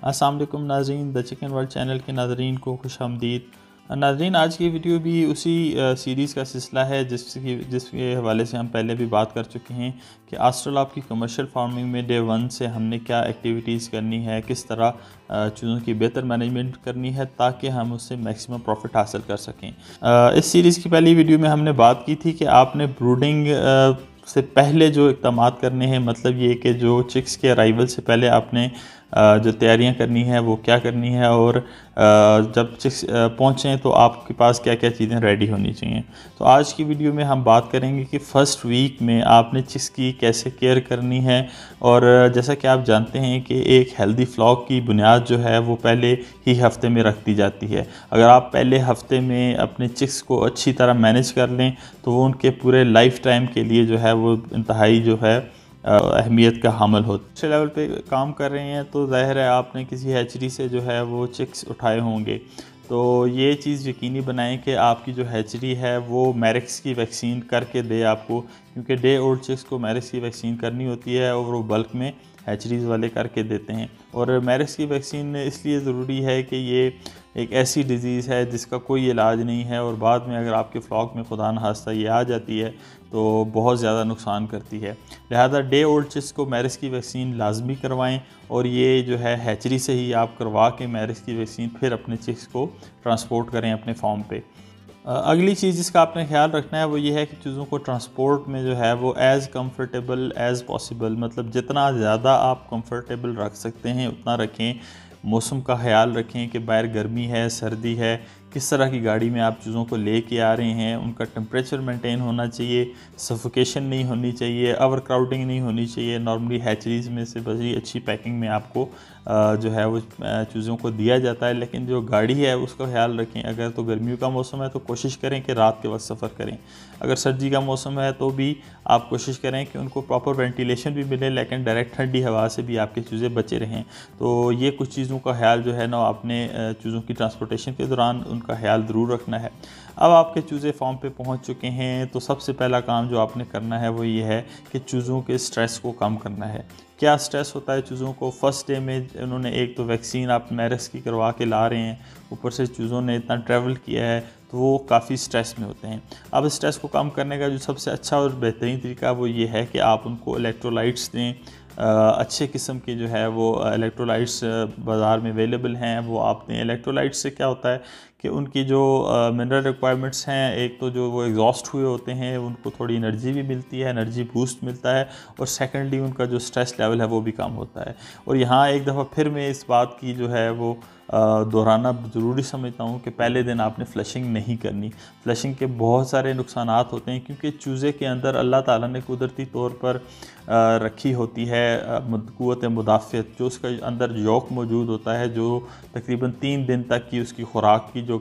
अस्सलाम वालेकुम नाज़रीन, द चिकन वर्ल्ड चैनल के नाज़रीन को खुशामदीद। नाज़रीन, आज की वीडियो भी उसी सीरीज़ का सिलसिला है जिसके हवाले से हम पहले भी बात कर चुके हैं कि एस्ट्रोलैब की कमर्शियल फार्मिंग में डे 1 से हमने क्या एक्टिविटीज़ करनी है, किस तरह चीज़ों की बेहतर मैनेजमेंट करनी है ताकि हम उससे मैक्सिमम प्रॉफिट हासिल कर सकें। इस सीरीज़ की पहली वीडियो में हमने बात की थी कि आपने ब्रूडिंग से पहले जो इक़दामात करने हैं, मतलब ये कि जो चिक्स के अराइवल से पहले आपने जो तैयारियां करनी है वो क्या करनी है, और जब चिक्स पहुँचें तो आपके पास क्या क्या चीज़ें रेडी होनी चाहिए। तो आज की वीडियो में हम बात करेंगे कि फ़र्स्ट वीक में आपने चिक्स की कैसे केयर करनी है। और जैसा कि आप जानते हैं कि एक हेल्दी फ्लॉक की बुनियाद जो है वो पहले ही हफ्ते में रख दी जाती है। अगर आप पहले हफ्ते में अपने चिक्स को अच्छी तरह मैनेज कर लें तो वो उनके पूरे लाइफ टाइम के लिए जो है वो इंतहाई जो है अहमियत का हामिल हो। अच्छे लेवल पे काम कर रहे हैं तो ज़ाहिर है आपने किसी हैचरी से जो है वो चिक्स उठाए होंगे, तो ये चीज़ यकीनी बनाएं कि आपकी जो हैचरी है वो मैरिक्स की वैक्सीन करके दे आपको, क्योंकि डे ओल्ड चिक्स को मैरिक्स की वैक्सीन करनी होती है और वो बल्क में हैचरीज़ वाले करके देते हैं। और मैरिक्स की वैक्सीन इसलिए ज़रूरी है कि ये एक ऐसी डिज़ीज़ है जिसका कोई इलाज नहीं है, और बाद में अगर आपके फ्लॉक में खुदा न खास्ता ये आ जाती है तो बहुत ज़्यादा नुकसान करती है। लिहाजा डे ओल्ड चिक्स को मैरिक्स की वैक्सीन लाजमी करवाएं, और ये जो है हैचरी से ही आप करवा के मैरिक्स की वैक्सीन फिर अपने चिक्स को ट्रांसपोर्ट करें अपने फार्म पे। अगली चीज़ जिसका आपने ख्याल रखना है वो ये है कि चीज़ों को ट्रांसपोर्ट में जो है वो एज़ कम्फ़र्टेबल एज़ पॉसिबल, मतलब जितना ज़्यादा आप कंफर्टेबल रख सकते हैं उतना रखें। मौसम का ख्याल रखें कि बाहर गर्मी है, सर्दी है, किस तरह की गाड़ी में आप चीज़ों को लेके आ रहे हैं, उनका टेम्परेचर मेंटेन होना चाहिए, सफोकेशन नहीं होनी चाहिए, ओवर क्राउडिंग नहीं होनी चाहिए। नॉर्मली हैचरीज़ में से बड़ी अच्छी पैकिंग में आपको जो है वो चीज़ों को दिया जाता है, लेकिन जो गाड़ी है उसका ख्याल रखें। अगर तो गर्मियों का मौसम है तो कोशिश करें कि रात के वक्त सफ़र करें। अगर सर्दी का मौसम है तो भी आप कोशिश करें कि उनको प्रॉपर वेंटिलेशन भी मिले, लेकिन डायरेक्ट ठंडी हवा से भी आपकी चीज़ें बचे रहें। तो ये कुछ चीज़ों का ख्याल जो है ना आपने चीज़ों की ट्रांसपोर्टेशन के दौरान उनका ख्याल ज़रूर रखना है। अब आपके चूज़े फार्म पे पहुंच चुके हैं तो सबसे पहला काम जो आपने करना है वो ये है कि चूज़ों के स्ट्रेस को कम करना है। क्या स्ट्रेस होता है चूज़ों को? फर्स्ट डे में उन्होंने एक तो वैक्सीन आप मैरिक्स की करवा के ला रहे हैं, ऊपर से चूज़ों ने इतना ट्रैवल किया है तो वो काफ़ी स्ट्रेस में होते हैं। अब स्ट्रेस को कम करने का जो सबसे अच्छा और बेहतरीन तरीका वो ये है कि आप उनको इलेक्ट्रोलाइट्स दें। अच्छे किस्म के जो है वो इलेक्ट्रोलाइट्स बाज़ार में अवेलेबल हैं, वो आप दें। इलेक्ट्रोलाइट्स से क्या होता है कि उनकी जो मिनरल रिक्वायरमेंट्स हैं, एक तो जो वो एग्जॉस्ट हुए होते हैं उनको थोड़ी एनर्जी भी मिलती है, एनर्जी बूस्ट मिलता है, और सेकेंडली उनका जो स्ट्रेस लेवल है वो भी कम होता है। और यहाँ एक दफ़ा फिर मैं इस बात की जो है वो दोहराना ज़रूरी समझता हूँ कि पहले दिन आपने फ़्लशिंग नहीं करनी। फ़्लशिंग के बहुत सारे नुकसानात होते हैं, क्योंकि चूज़े के अंदर अल्लाह ताला ने कुदरती तौर पर रखी होती है क़ुव्वत मुदाफ़ियत, जो उसके अंदर यौक मौजूद होता है, जो तकरीबन 3 दिन तक की उसकी खुराक की जो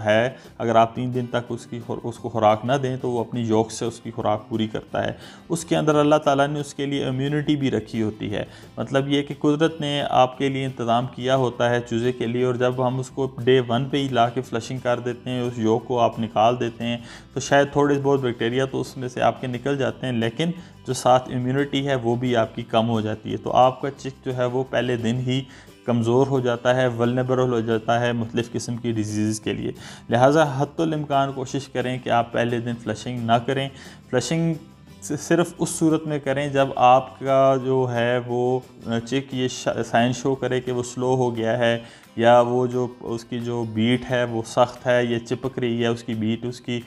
है, अगर आप 3 दिन तक उसको खुराक ना दें तो वो अपनी यौक से उसकी खुराक पूरी करता है। उसके अंदर अल्लाह ताला ने उसके लिए इम्यूनिटी भी रखी होती है। मतलब ये कि कुदरत ने आपके लिए इंतज़ाम किया होता है चूज़े के लिए, और जब हम उसको डे 1 पे ही ला के फ़्लशिंग कर देते हैं, उस यौक को आप निकाल देते हैं, तो शायद थोड़े बहुत बैक्टीरिया तो उसमें से आपके निकल जाते हैं, लेकिन जो साथ इम्यूनिटी है वो भी आपकी कम हो जाती है। तो आपका चिक जो है वो पहले दिन ही कमज़ोर हो जाता है, वल्नरेबल हो जाता है मुख्तलिफ़ किस्म की डिजीज़ के लिए। लिहाजा हद्दुल इम्कान कोशिश करें कि आप पहले दिन फ़्लशिंग ना करें। फ़्लशिंग सिर्फ उस सूरत में करें जब आपका जो है वो चिक ये साइन शो करे कि वो स्लो हो गया है, या वो जो उसकी जो बीट है वो सख्त है, ये चिपक रही है उसकी बीट, उसकी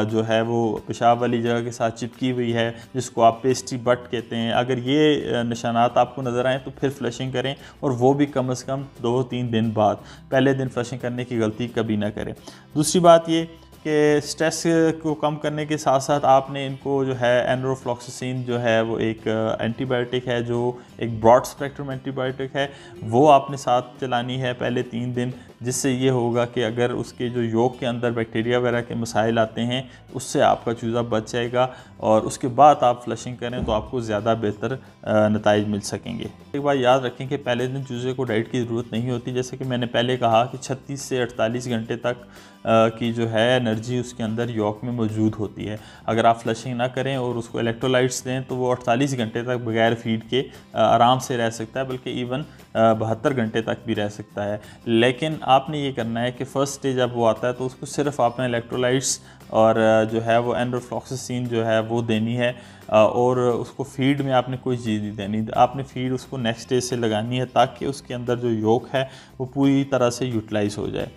जो है वो पेशाब वाली जगह के साथ चिपकी हुई है, जिसको आप पेस्ट्री बट कहते हैं। अगर ये निशानात आपको नज़र आएँ तो फिर फ़्लशिंग करें, और वो भी कम से कम 2-3 दिन बाद। पहले दिन फ़्लशिंग करने की गलती कभी ना करें। दूसरी बात ये कि स्ट्रेस को कम करने के साथ साथ आपने इनको जो है एनरोफ्लॉक्सासिन जो है वो एक एंटीबायोटिक है, जो एक ब्रॉड स्पेक्ट्रम एंटीबायोटिक है, वो आपने साथ चलानी है पहले 3 दिन, जिससे ये होगा कि अगर उसके जो यौक के अंदर बैक्टीरिया वगैरह के मसाइल आते हैं उससे आपका चूज़ा बच जाएगा, और उसके बाद आप फ़्लशिंग करें तो आपको ज़्यादा बेहतर नताइज मिल सकेंगे। एक बात याद रखें कि पहले दिन चूज़े को डाइट की ज़रूरत नहीं होती। जैसे कि मैंने पहले कहा कि 36 से 48 घंटे तक की जो है एनर्जी उसके अंदर यौक में मौजूद होती है। अगर आप फ़्लशिंग ना करें और उसको इलेक्ट्रोलाइट्स दें तो वो 48 घंटे तक बगैर फीड के आराम से रह सकता है, बल्कि इवन 72 घंटे तक भी रह सकता है। लेकिन आपने ये करना है कि फ़र्स्ट डे जब वो आता है तो उसको सिर्फ आपने इलेक्ट्रोलाइट्स और जो है वो एंड्रोफ्लॉक्सासिन जो है वो देनी है, और उसको फीड में आपने कोई चीज़ नहीं देनी। आपने फीड उसको नेक्स्ट डे से लगानी है ताकि उसके अंदर जो योक है वो पूरी तरह से यूटिलाइज़ हो जाए।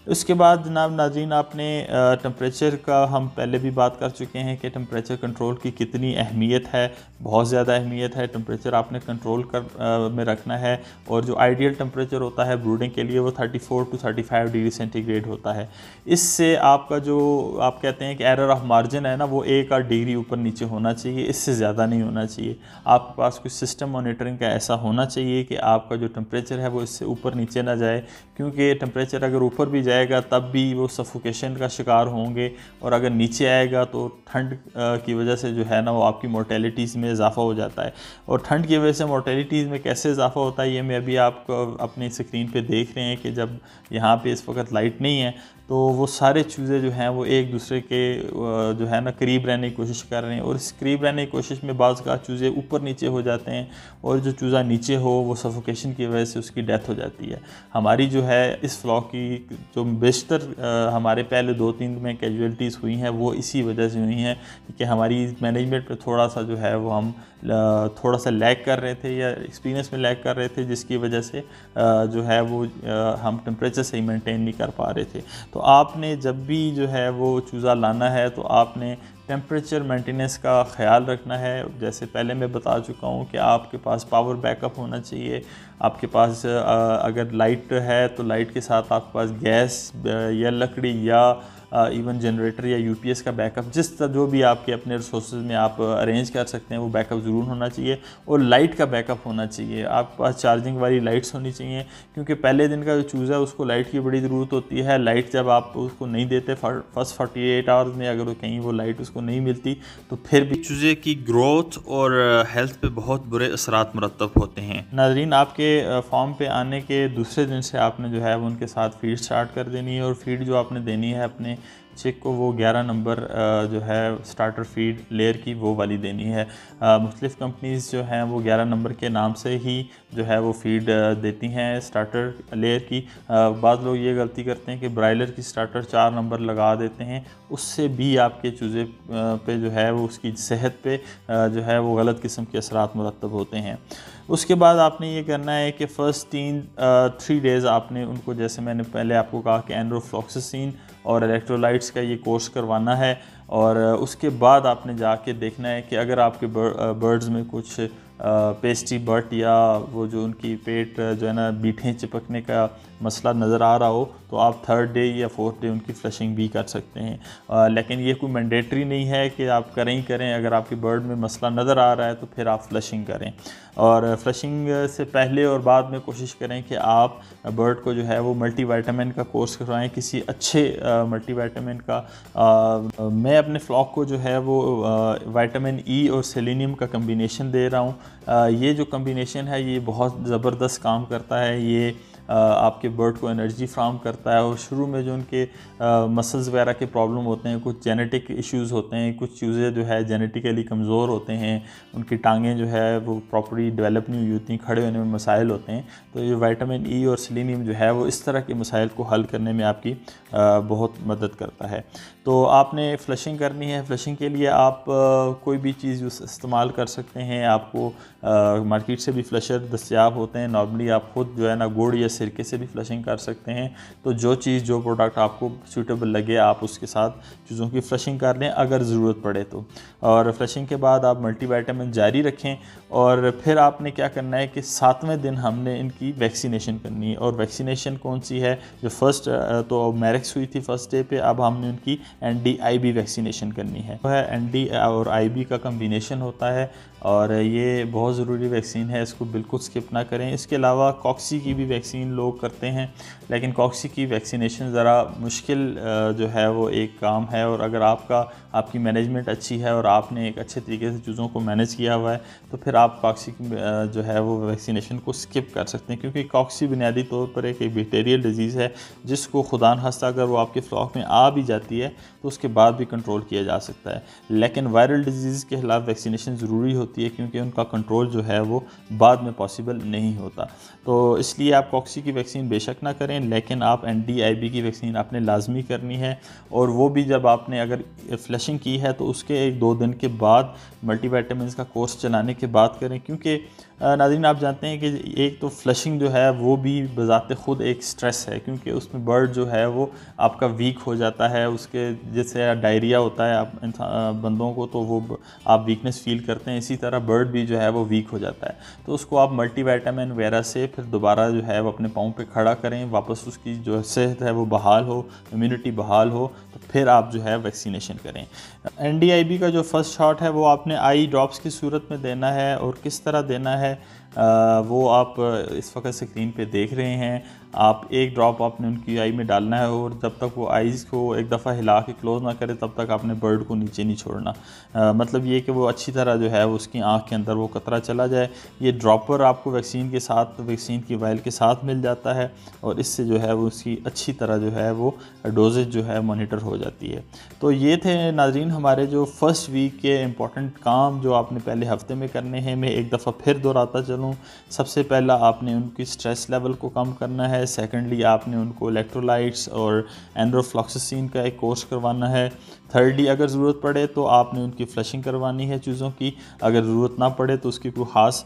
उसके बाद जनाब नाज़रीन, आपने टेम्परेचर का हम पहले भी बात कर चुके हैं कि टेम्परेचर कंट्रोल की कितनी अहमियत है। बहुत ज़्यादा अहमियत है। टेम्परेचर आपने कंट्रोल कर में रखना है, और जो आइडियल टेम्परेचर होता है ब्रूडिंग के लिए वो 34 to 35 डिग्री सेंटीग्रेड होता है। इससे आपका जो आप कहते हैं कि एरर ऑफ मार्जिन है ना, वो 1-8 डिग्री ऊपर नीचे होना चाहिए, इससे ज़्यादा नहीं होना चाहिए। आपके पास कुछ सिस्टम मॉनिटरिंग का ऐसा होना चाहिए कि आपका जो टेम्परेचर है वो इससे ऊपर नीचे ना जाए, क्योंकि टेम्परेचर अगर ऊपर भी जाएगा तब भी वो सफोकेशन का शिकार होंगे, और अगर नीचे आएगा तो ठंड की वजह से जो है ना वो आपकी मोर्टेलिटीज़ में इजाफ़ा हो जाता है। और ठंड की वजह से मोर्टेलिटीज़ में कैसे इजाफ़ा होता है ये मैं अभी आपको अपनी स्क्रीन पे देख रहे हैं कि जब यहाँ पे इस वक्त लाइट नहीं है तो वो सारे चूज़े जो हैं वो एक दूसरे के जो है ना करीब रहने की कोशिश कर रहे हैं, और इस करीब रहने की कोशिश में बाज़ का चूज़े ऊपर नीचे हो जाते हैं, और जो चूज़ा नीचे हो वो सफोकेशन की वजह से उसकी डेथ हो जाती है। हमारी जो है इस फ्लॉक की जो बेशतर हमारे पहले 2-3 दिन में कैजुअलिटीज़ हुई हैं वो इसी वजह से हुई हैं कि हमारी मैनेजमेंट पे थोड़ा सा जो है वो हम थोड़ा सा लैग कर रहे थे या एक्सपीरियंस में लैग कर रहे थे, जिसकी वजह से जो है वो हम टेम्परेचर सही मेंटेन नहीं कर पा रहे थे। तो आपने जब भी जो है वो चूज़ा लाना है तो आपने टेम्परेचर मेंटेनेंस का ख्याल रखना है। जैसे पहले मैं बता चुका हूँ कि आपके पास पावर बैकअप होना चाहिए। आपके पास अगर लाइट है तो लाइट के साथ आपके पास गैस या लकड़ी या इवन जनरेटर या यूपीएस का बैकअप, जो भी आपके अपने रिसोर्सेज में आप अरेंज कर सकते हैं वो बैकअप ज़रूर होना चाहिए। और लाइट का बैकअप होना चाहिए। आपके पास चार्जिंग वाली लाइट्स होनी चाहिए, क्योंकि पहले दिन का जो चूज़ा है उसको लाइट की बड़ी ज़रूरत होती है। लाइट जब आप उसको नहीं देते फर्स्ट 48 आवर्स में, अगर कहीं वो लाइट उसको नहीं मिलती तो फिर भी चूज़े की ग्रोथ और हेल्थ पे बहुत बुरे असरात मुरतब होते हैं। नाज़रीन, आपके फार्म पे आने के दूसरे दिन से आपने जो है वो उनके साथ फीड स्टार्ट कर देनी है, और फीड जो आपने देनी है अपने चिक को वो 11 नंबर जो है स्टार्टर फीड लेयर की वो वाली देनी है। मुख्तलिफ़ कंपनीज़ जो हैं वो 11 नंबर के नाम से ही जो है वो फीड देती हैं स्टार्टर लेयर की। बाद लोग ये गलती करते हैं कि ब्रायलर की स्टार्टर 4 नंबर लगा देते हैं, उससे भी आपके चूज़े पे जो है वो उसकी सेहत पे जो है वो गलत किस्म के असरात मुरतब होते हैं। उसके बाद आपने ये करना है कि फ़र्स्ट 3 डेज़ आपने उनको, जैसे मैंने पहले आपको कहा कि एंड्रोफ्लॉक्सासिन और इलेक्ट्रोलाइट्स का ये कोर्स करवाना है, और उसके बाद आपने जाके देखना है कि अगर आपके बर्ड्स में कुछ पेस्टी बट या वो जो उनकी पेट जो है ना बीठें चिपकने का मसला नज़र आ रहा हो तो आप 3rd डे या 4th डे उनकी फ्लशिंग भी कर सकते हैं। लेकिन ये कोई मैंडेटरी नहीं है कि आप करें ही करें। अगर आपके बर्ड में मसला नज़र आ रहा है तो फिर आप फ्लशिंग करें, और फ्लशिंग से पहले और बाद में कोशिश करें कि आप बर्ड को जो है वो मल्टीविटामिन का कोर्स करवाएं, किसी अच्छे मल्टीविटामिन का। मैं अपने फ्लॉक को जो है वो विटामिन ई और सेलेनियम का कम्बिनेशन दे रहा हूँ। ये जो कम्बिनेशन है ये बहुत ज़बरदस्त काम करता है। ये आपके बर्ड को एनर्जी फ्राहम करता है, और शुरू में जो उनके मसल्स वगैरह के प्रॉब्लम होते हैं, कुछ जेनेटिक इश्यूज़ होते हैं, कुछ चूज़े जो है जेनेटिकली कमज़ोर होते हैं, उनकी टांगें जो है वो प्रॉपर्ली डेवलप नहीं हुई होती, खड़े होने में मसाइल होते हैं। तो ये विटामिन ई और सेलेनियम जो है वो इस तरह के मसाइल को हल करने में आपकी बहुत मदद करता है। तो आपने फ़्लशिंग करनी है। फ़्लशिंग के लिए आप कोई भी चीज़ इस्तेमाल कर सकते हैं। आपको मार्केट से भी फ़्लशर दस्तयाब होते हैं। नॉर्मली आप ख़ुद जो है ना गुड़ या सिरके से भी फ़्लशिंग कर सकते हैं। तो जो चीज़ जो प्रोडक्ट आपको सूटेबल लगे आप उसके साथ चीज़ों की फ़्लशिंग कर लें अगर ज़रूरत पड़े तो। और फ़्लशिंग के बाद आप मल्टीविटामिन जारी रखें, और फिर आपने क्या करना है कि 7वें दिन हमने इनकी वैक्सीनेशन करनी है। और वैक्सीनेशन कौन सी है? जो फर्स्ट तो मैरिक्स हुई थी फर्स्ट डे पे, अब हमने उनकी ND-IB वैक्सीनेशन करनी है। वो है ND और IB का कम्बिनेशन होता है, और ये बहुत ज़रूरी वैक्सीन है, इसको बिल्कुल स्किप ना करें। इसके अलावा कॉक्सी की भी वैक्सीन लोग करते हैं, लेकिन कॉक्सी की वैक्सीनेशन ज़रा मुश्किल जो है वो एक काम है। और अगर आपकी मैनेजमेंट अच्छी है और आपने एक अच्छे तरीके से चीज़ों को मैनेज किया हुआ है तो फिर आप कॉक्सी की जो है वो वैक्सीनेशन को स्किप कर सकते हैं, क्योंकि कॉक्सी बुनियादी तौर पर एक बैक्टीरियल डिजीज़ है जिसको खुदा न खास्ता अगर वो आपके फ्लॉक में आ भी जाती है तो उसके बाद भी कंट्रोल किया जा सकता है। लेकिन वायरल डिजीज़ के खिलाफ वैक्सीनेशन ज़रूरी होती है क्योंकि उनका कंट्रोल जो है वो बाद में पॉसिबल नहीं होता। तो इसलिए आप कॉक्सी की वैक्सीन बेशक ना करें, लेकिन आप NDIB की वैक्सीन आपने लाजमी करनी है, और वो भी जब आपने अगर फ्लशिंग की है तो उसके 1-2 दिन के बाद मल्टीविटामिन्स का कोर्स चलाने के बाद करें। क्योंकि नाज़रीन आप जानते हैं कि एक तो फ्लशिंग जो है वो भी बज़ाते ख़ुद एक स्ट्रेस है, क्योंकि उसमें बर्ड जो है वो आपका वीक हो जाता है। उसके जैसे डायरिया होता है आप बंदों को, तो वो आप वीकनेस फील करते हैं, इसी तरह बर्ड भी जो है वो वीक हो जाता है। तो उसको आप मल्टीविटामिन वगैरह से फिर दोबारा जो है वो अपने पाँव पे खड़ा करें, वापस उसकी जो सेहत है वो बहाल हो, इम्यूनिटी बहाल हो, तो फिर आप जो है वैक्सीनेशन करें। NDIB का जो फर्स्ट शॉट है वो आपने आई ड्रॉप्स की सूरत में देना है, और किस तरह देना है वो आप इस वक्त स्क्रीन पे देख रहे हैं। आप एक ड्रॉप आपने उनकी आई में डालना है, और जब तक वो आइज़ को एक दफ़ा हिला के क्लोज़ ना करे तब तक आपने बर्ड को नीचे नहीं छोड़ना। मतलब ये कि वो अच्छी तरह जो है वो उसकी आँख के अंदर वो कतरा चला जाए। ये ड्रॉपर आपको वैक्सीन के साथ, वैक्सीन की वायल के साथ मिल जाता है, और इससे जो है वो उसकी अच्छी तरह जो है वो डोजेज जो है मॉनिटर हो जाती है। तो ये थे नाज़रीन हमारे जो फर्स्ट वीक के इम्पॉर्टेंट काम जो आपने पहले हफ्ते में करने हैं। मैं एक दफ़ा फिर दोहराता चलूँ, सबसे पहला आपने उनकी स्ट्रेस लेवल को कम करना है। सेकेंडली आपने उनको इलेक्ट्रोलाइट्स और एंड्रोफ्लॉक्सासिन का एक कोर्स करवाना है। थर्डली अगर ज़रूरत पड़े तो आपने उनकी फ्लशिंग करवानी है चीज़ों की। अगर ज़रूरत ना पड़े तो उसकी कोई ख़ास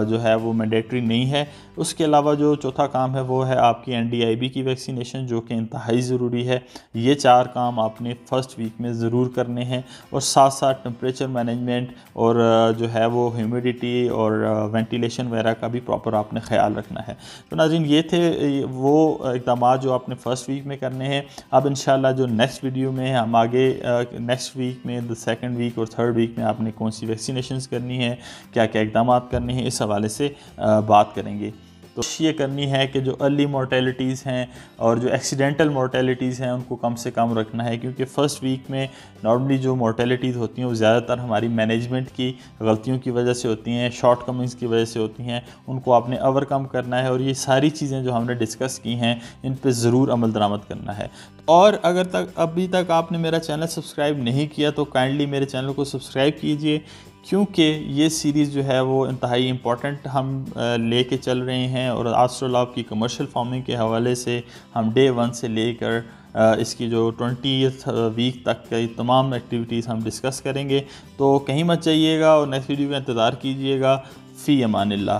जो है वो मैंडेटरी नहीं है। उसके अलावा जो चौथा काम है वो है आपकी NDIB की वैक्सीनेशन, जो कि इंतहाई ज़रूरी है। ये 4 काम आपने फ़र्स्ट वीक में ज़रूर करने हैं, और साथ साथ टेम्परेचर मैनेजमेंट और जो है वो ह्यूमिडिटी और वेंटिलेशन वगैरह का भी प्रॉपर आपने ख्याल रखना है। तो नाज़रीन ये थे वो इक़दाम जो आपने फ़र्स्ट वीक में करने हैं। अब इंशाल्लाह जो नेक्स्ट वीडियो में हम आगे नेक्स्ट वीक में द सेकंड वीक और थर्ड वीक में आपने कौन सी वैक्सीनेशंस करनी है, क्या क्या इक़दाम करने हैं, इस हवाले से बात करेंगे। तो ये करनी है कि जो अर्ली मोर्टेलिटीज़ हैं और जो एक्सीडेंटल मोर्टेलिटीज़ हैं उनको कम से कम रखना है, क्योंकि फ़र्स्ट वीक में नॉर्मली जो मोर्टेलिटीज़ होती हैं वो ज़्यादातर हमारी मैनेजमेंट की गलतियों की वजह से होती हैं, शॉर्ट कमिंग्स की वजह से होती हैं। उनको आपने ओवरकम करना है, और ये सारी चीज़ें जो हमने डिस्कस की हैं इन पर ज़रूर अमल दरामद करना है। और अगर अभी तक आपने मेरा चैनल सब्सक्राइब नहीं किया तो काइंडली मेरे चैनल को सब्सक्राइब कीजिए, क्योंकि ये सीरीज़ जो है वो इंतहाई इम्पॉर्टेंट हम लेके चल रहे हैं। और एस्ट्रोलैब की कमर्शियल फार्मिंग के हवाले से हम डे 1 से लेकर इसकी जो 20th वीक तक की तमाम एक्टिविटीज़ हम डिस्कस करेंगे। तो कहीं मत जाइएगा और नेक्स्ट वीडियो का इंतज़ार कीजिएगा। फ़ी अमानिल्लाह।